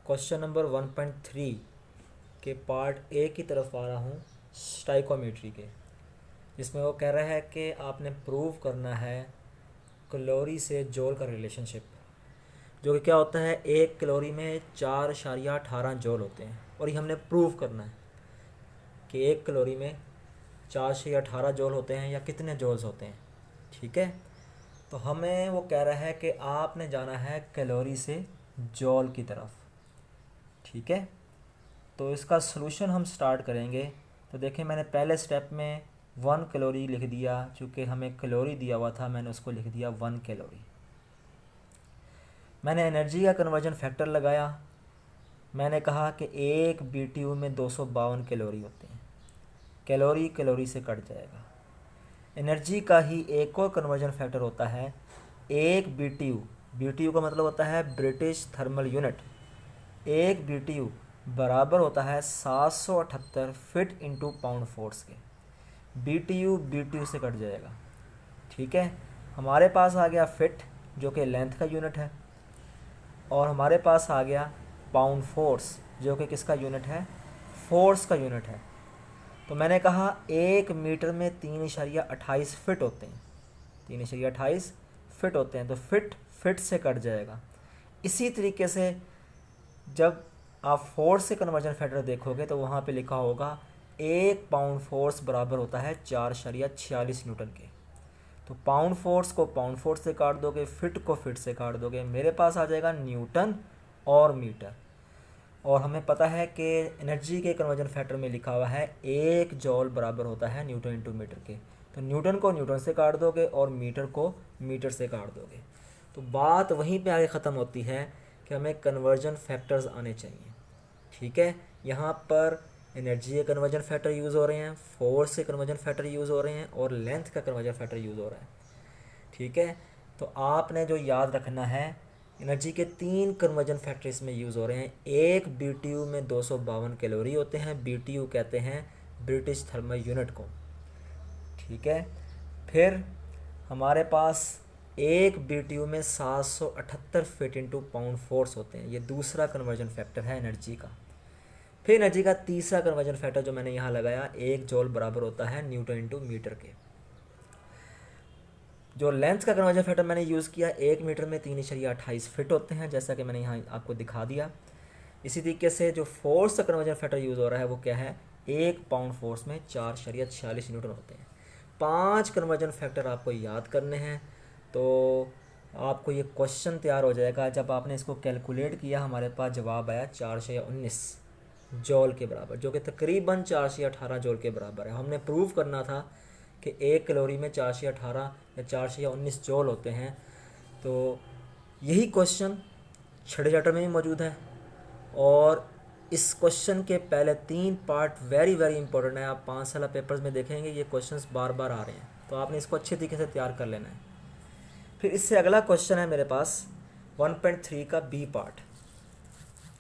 Question number 1.3 के part A की तरफ आ रहा हूँ, स्टाइकोमेट्री के, जिसमें वो कह रहा है कि आपने प्रूव करना है कैलोरी से जॉल का रिलेशनशिप, जो कि क्या होता है, 1 कैलोरी में 4.18 जॉल होते हैं। और ये हमने प्रूव करना है कि 1 कैलोरी में 4.18 जॉल होते हैं या कितने जॉल्स होते हैं। ठीक है, तो हमें वो कह रहा है कि आपने जाना है कैलोरी से जॉल की तरफ। ठीक है, तो इसका सलूशन हम स्टार्ट करेंगे। तो देखें, मैंने पहले स्टेप में 1 कैलोरी लिख दिया, चूँकि हमें कैलोरी दिया हुआ था मैंने उसको लिख दिया 1 कैलोरी। मैंने एनर्जी का कन्वर्जन फैक्टर लगाया। मैंने कहा कि 1 BTU में 252 कैलोरी होते हैं। कैलोरी कैलोरी से कट जाएगा। एनर्जी का ही एक और कन्वर्जन फैक्टर होता है 1 BTU। BTU का मतलब होता है ब्रिटिश थर्मल यूनिट। 1 BTU बराबर होता है 778 फिट इंटू पाउंड फोर्स के। BTU BTU से कट जाएगा। ठीक है, हमारे पास आ गया फिट, जो कि लेंथ का यूनिट है, और हमारे पास आ गया पाउंड फोर्स, जो कि किसका यूनिट है, फोर्स का यूनिट है। तो मैंने कहा 1 मीटर में 3.28 फिट होते हैं, 3.28 फिट होते हैं। तो फिट फिट से कट जाएगा। इसी तरीके से जब आप फोर्स से कन्वर्जन फैक्टर देखोगे तो वहाँ पे लिखा होगा 1 पाउंड फोर्स बराबर होता है 4.46 न्यूटन के। तो पाउंड फोर्स को पाउंड फोर्स से काट दोगे, फिट को फिट से काट दोगे, मेरे पास आ जाएगा न्यूटन और मीटर। और हमें पता है कि एनर्जी के कन्वर्जन फैक्टर में लिखा हुआ है 1 जॉल बराबर होता है न्यूटन इंटू मीटर के। तो न्यूटन को न्यूटन से काट दोगे और मीटर को मीटर से काट दोगे। तो बात वहीं पे आगे ख़त्म होती है कि हमें कन्वर्जन फैक्टर्स आने चाहिए। ठीक है, यहाँ पर एनर्जी के कन्वर्जन फैक्टर यूज़ हो रहे हैं, फोर्स के कन्वर्जन फैक्टर यूज़ हो रहे हैं, और लेंथ का कन्वर्जन फैक्टर यूज़ हो रहा है। ठीक है, तो आपने जो याद रखना है, एनर्जी के 3 कन्वर्जन फैक्टर इसमें यूज़ हो रहे हैं। 1 BTU में 252 कैलोरी होते हैं। BTU कहते हैं ब्रिटिश थर्मल यूनिट को। ठीक है, फिर हमारे पास 1 BTU में 778 फिट इंटू पाउंड फोर्स होते हैं। ये दूसरा कन्वर्जन फैक्टर है एनर्जी का। फिर एनर्जी का तीसरा कन्वर्जन फैक्टर जो मैंने यहाँ लगाया, 1 जॉल बराबर होता है न्यूटन इंटू मीटर के। जो लेंथ का कन्वर्जन फैक्टर मैंने यूज़ किया, 1 मीटर में 3.28 फिट होते हैं, जैसा कि मैंने यहाँ आपको दिखा दिया। इसी तरीके से जो फोर्स का कन्वर्जन फैक्टर यूज़ हो रहा है वो क्या है, 1 पाउंड फोर्स में 4.46 न्यूटन होते हैं। 5 कन्वर्जन फैक्टर आपको याद करने हैं। तो आपको ये क्वेश्चन तैयार हो जाएगा। जब आपने इसको कैलकुलेट किया, हमारे पास जवाब आया 419 जॉल के बराबर, जो कि तकरीबन 418 जॉल के बराबर है। हमने प्रूव करना था कि 1 कैलोरी में 418 या 419 जॉल होते हैं। तो यही क्वेश्चन छठे चैप्टर में भी मौजूद है, और इस क्वेश्चन के पहले 3 पार्ट वेरी वेरी इंपॉर्टेंट है। आप 5 साल पेपर्स में देखेंगे ये क्वेश्चंस बार बार आ रहे हैं, तो आपने इसको अच्छे तरीके से तैयार कर लेना है। फिर इससे अगला क्वेश्चन है मेरे पास 1.3 का बी पार्ट।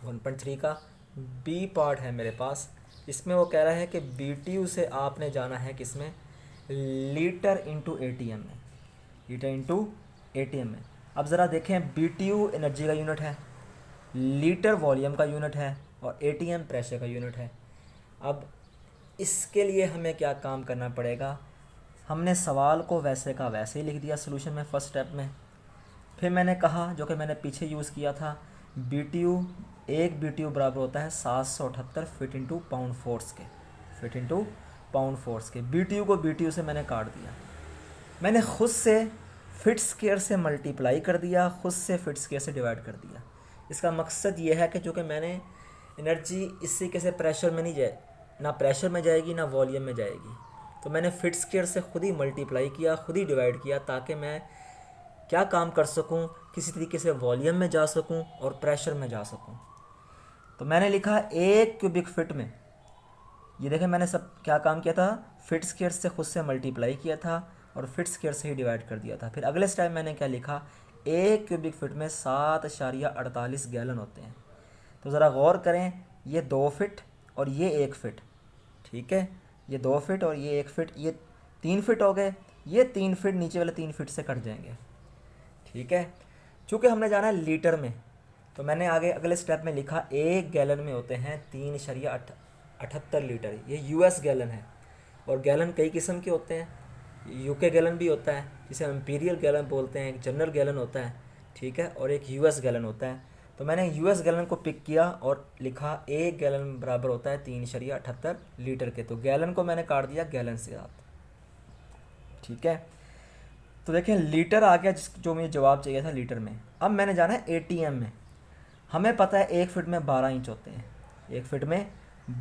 1.3 का बी पार्ट है मेरे पास। इसमें वो कह रहा है कि BTU से आपने जाना है किसमें, लीटर इंटू ATM में, लीटर इंटू ATM में। अब ज़रा देखें, BTU एनर्जी का यूनिट है, लीटर वॉल्यूम का यूनिट है, और ATM प्रेशर का यूनिट है। अब इसके लिए हमें क्या काम करना पड़ेगा, हमने सवाल को वैसे का वैसे ही लिख दिया सोल्यूशन में फर्स्ट स्टेप में। फिर मैंने कहा, जो कि मैंने पीछे यूज़ किया था, BTU 1 BTU बराबर होता है 778 फिट इंटू पाउंड फोर्स के, फिट इंटू पाउंड फोर्स के। BTU को BTU से मैंने काट दिया। मैंने खुद से फिट स्क्वायर से मल्टीप्लाई कर दिया, खुद से फिट स्क्वायर से डिवाइड कर दिया। इसका मकसद ये है कि चूँकि मैंने एनर्जी इस तरीके से प्रेशर में नहीं जाए, ना प्रेशर में जाएगी ना वॉल्यूम में जाएगी, तो मैंने फिट स्क्वायर से खुद ही मल्टीप्लाई किया, खुद ही डिवाइड किया, ताकि मैं क्या काम कर सकूं, किसी तरीके से वॉल्यूम में जा सकूं और प्रेशर में जा सकूं। तो मैंने लिखा 1 क्यूबिक फिट में, ये देखें मैंने सब क्या काम किया था, फिट स्क्वायर से खुद से मल्टीप्लाई किया था और फिट स्क्वायर से ही डिवाइड कर दिया था। फिर अगले स्टेप मैंने क्या लिखा, 1 क्यूबिक फिट में 7.48 गैलन होते हैं। तो ज़रा गौर करें, ये 2 फिट और ये 1 फिट। ठीक है, ये 2 फिट और ये 1 फिट, ये 3 फिट हो गए। ये 3 फिट नीचे वाले 3 फिट से कट जाएंगे। ठीक है, चूँकि हमने जाना है लीटर में, तो मैंने आगे अगले स्टेप में लिखा 1 गैलन में होते हैं 3.78 लीटर, ये यूएस गैलन है। और गैलन कई किस्म के होते हैं, यूके गैलन भी होता है जिसे हम इंपीरियल गैलन बोलते हैं, एक जनरल गैलन होता है, ठीक है, और एक यूएस गैलन होता है। तो मैंने यूएस गैलन को पिक किया और लिखा 1 गैलन बराबर होता है 3.78 लीटर के। तो गैलन को मैंने काट दिया गैलन से साथ, ठीक है। तो देखें लीटर आ गया, जो मुझे जवाब चाहिए था लीटर में। अब मैंने जाना है एटीएम में। हमें पता है 1 फीट में 12 इंच होते हैं, 1 फीट में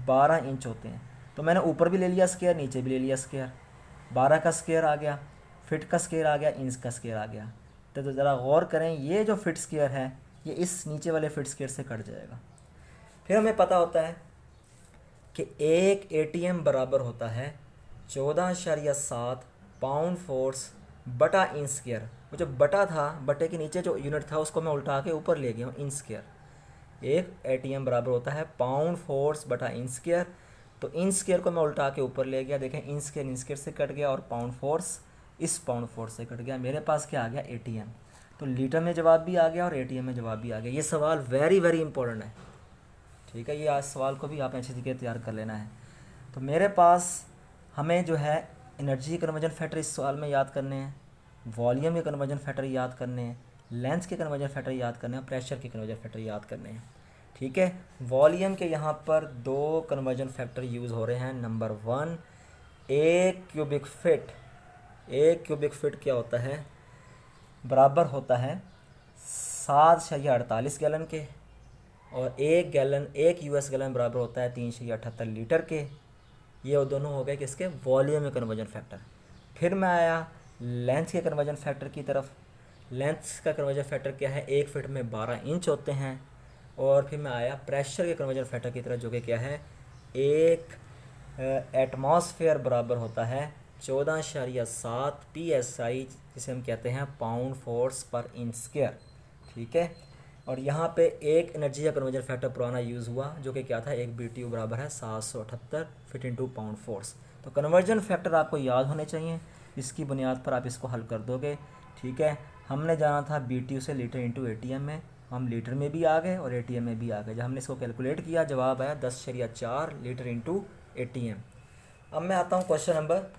12 इंच होते हैं। तो मैंने ऊपर भी ले लिया स्क्वायर, नीचे भी ले लिया स्क्वायर, 12 का स्क्वायर आ गया, फिट का स्क्वायर आ गया, इंच का स्क्वायर आ गया। तो ज़रा गौर करें, ये जो फिट स्क्वायर है ये इस नीचे वाले फिट स्क्वायर से कट जाएगा। फिर हमें पता होता है कि 1 एटीएम बराबर होता है 14.7 पाउंड फोर्स बटा इंच स्क्वायर। वो जो बटा था, बटे के नीचे जो यूनिट था उसको मैं उल्टा के ऊपर ले गया हूँ, इंच स्क्वायर। 1 एटीएम बराबर होता है पाउंड फोर्स बटा इंच स्क्वायर। तो इंच स्क्वायर को मैं उल्टा के ऊपर ले गया, देखें इंच स्क्वायर से कट गया और पाउंड फोर्स इस पाउंड फोर्स से कट गया। मेरे पास क्या आ गया, एटीएम। तो लीटर में जवाब भी आ गया और एटीएम में जवाब भी आ गया। ये सवाल वेरी वेरी इंपॉर्टेंट है, ठीक है। ये आज सवाल को भी आपने अच्छी तरीके से तैयार कर लेना है। तो मेरे पास हमें जो है एनर्जी कन्वर्जन फैक्टर इस सवाल में याद करने हैं, वॉल्यूम के कन्वर्जन फैक्टर याद करने हैं, लेंथ के कन्वर्जन फैक्टर याद करने हैं, प्रेशर के कन्वर्जन फैक्टर याद करने हैं, ठीक है। वॉल्यूम के यहाँ पर 2 कन्वर्जन फैक्टर यूज़ हो रहे हैं। Number 1, 1 cubic fit. 1 cubic fit क्या होता है, बराबर होता है 7.48 गैलन के, और 1 गैलन 1 यूएस गैलन बराबर होता है 3.78 लीटर के। ये दोनों हो गए किसके, वॉल्यूम में कन्वर्जन फैक्टर। फिर मैं आया लेंथ के कन्वर्जन फैक्टर की तरफ। लेंथ का कन्वर्जन फैक्टर क्या है, 1 फीट में 12 इंच होते हैं। और फिर मैं आया प्रेशर के कन्वर्जन फैक्टर की तरफ, जो कि क्या है, 1 एटमॉस्फेयर बराबर होता है 14.7 PSI, जिसे हम कहते हैं पाउंड फोर्स पर इंच स्क्वायर, ठीक है। और यहाँ पे एक एनर्जी का कन्वर्जन फैक्टर पुराना यूज़ हुआ, जो कि क्या था, 1 BTU बराबर है 778 फिट इंटू पाउंड फोर्स। तो कन्वर्जन फैक्टर आपको याद होने चाहिए, इसकी बुनियाद पर आप इसको हल कर दोगे, ठीक है। हमने जाना था BTU से लीटर इंटू ATM में, हम लीटर में भी आ गए और ATM में भी आ गए। जब हमने इसको कैलकुलेट किया जवाब आया 10.4 लीटर इंटू ATM। अब मैं आता हूँ क्वेश्चन नंबर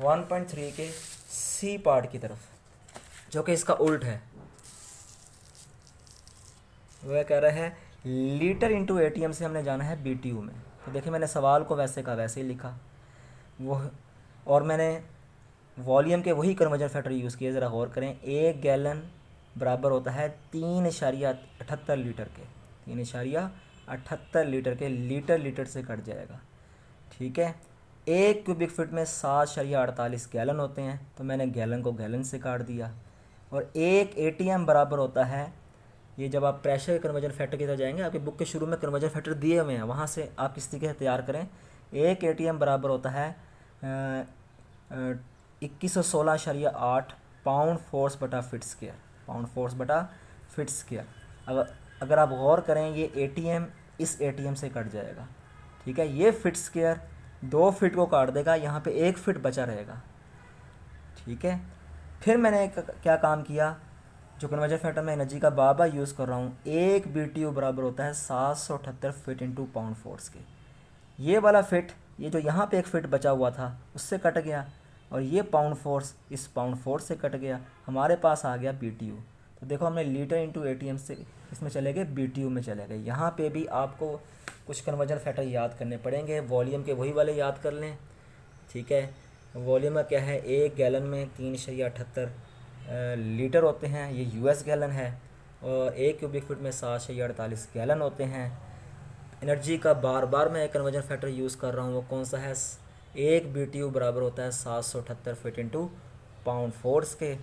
1.3 के सी पार्ट की तरफ, जो कि इसका उल्ट है। वह कह रहा है लीटर इंटू ATM से हमने जाना है BTU में। तो देखिए मैंने सवाल को वैसे का वैसे ही लिखा वो, और मैंने वॉल्यूम के वही कन्वर्जन फैक्टर यूज़ किए। ज़रा गौर करें, 1 गैलन बराबर होता है 3.78 लीटर के, 3.78 लीटर के, लीटर लीटर से कट जाएगा, ठीक है। 1 क्यूबिक फिट में 7.48 गैलन होते हैं, तो मैंने गैलन को गैलन से काट दिया। और 1 ATM बराबर होता है, ये जब आप प्रेशर कन्वर्जन फैक्टर की तरफ जाएंगे, आपकी बुक के शुरू में कन्वर्जन फैक्टर दिए हुए हैं, वहाँ से आप किस तरीके से तैयार करें। 1 ATM बराबर होता है 2116.8 पाउंड फोर्स बटा फिट स्क्वायर, पाउंड फोर्स बटा फिट स्क्वायर। अगर आप गौर करें, ये ATM इस ATM से कट जाएगा, ठीक है। ये फिट स्क्वायर 2 फीट को काट देगा, यहाँ पे 1 फीट बचा रहेगा, ठीक है। फिर मैंने क्या काम किया, जो कन्वर्जन फैक्टर में एनर्जी का बाबा यूज़ कर रहा हूँ, 1 BTU बराबर होता है 778 फिट इंटू पाउंड फोर्स के। ये वाला फिट, ये जो यहाँ पे 1 फिट बचा हुआ था उससे कट गया, और ये पाउंड फोर्स इस पाउंड फोर्स से कट गया, हमारे पास आ गया BTU। तो देखो हमने लीटर इंटू ATM से इसमें चले गए, BTU में चले गए। यहाँ पे भी आपको कुछ कन्वर्जन फैक्टर याद करने पड़ेंगे, वॉल्यूम के वही वाले याद कर लें, ठीक है। वॉल्यूम क्या है, 1 गैलन में 3.78 लीटर होते हैं, ये US गैलन है। और 1 क्यूबिक फीट में 7.48 गैलन होते हैं। एनर्जी का बार बार मैं एक कन्वर्जन फैक्टर यूज़ कर रहा हूँ, वो कौन सा है, 1 BTU बराबर होता है 778 फिट इंटू पाउंड फोर्स के।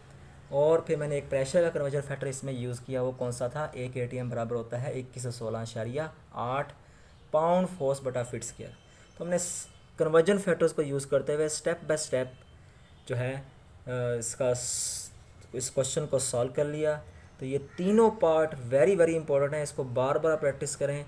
और फिर मैंने एक प्रेशर का कन्वर्जन फैक्टर इसमें यूज़ किया, वो कौन सा था, 1 ATM बराबर होता है 2116.8 पाउंड फोर्स बटा फिट स्क्वायर। तो हमने कन्वर्जन फैक्टर्स को यूज़ करते हुए स्टेप बाय स्टेप जो है इस क्वेश्चन को सॉल्व कर लिया। तो ये तीनों पार्ट वेरी वेरी इंपॉर्टेंट है, इसको बार बार प्रैक्टिस करें।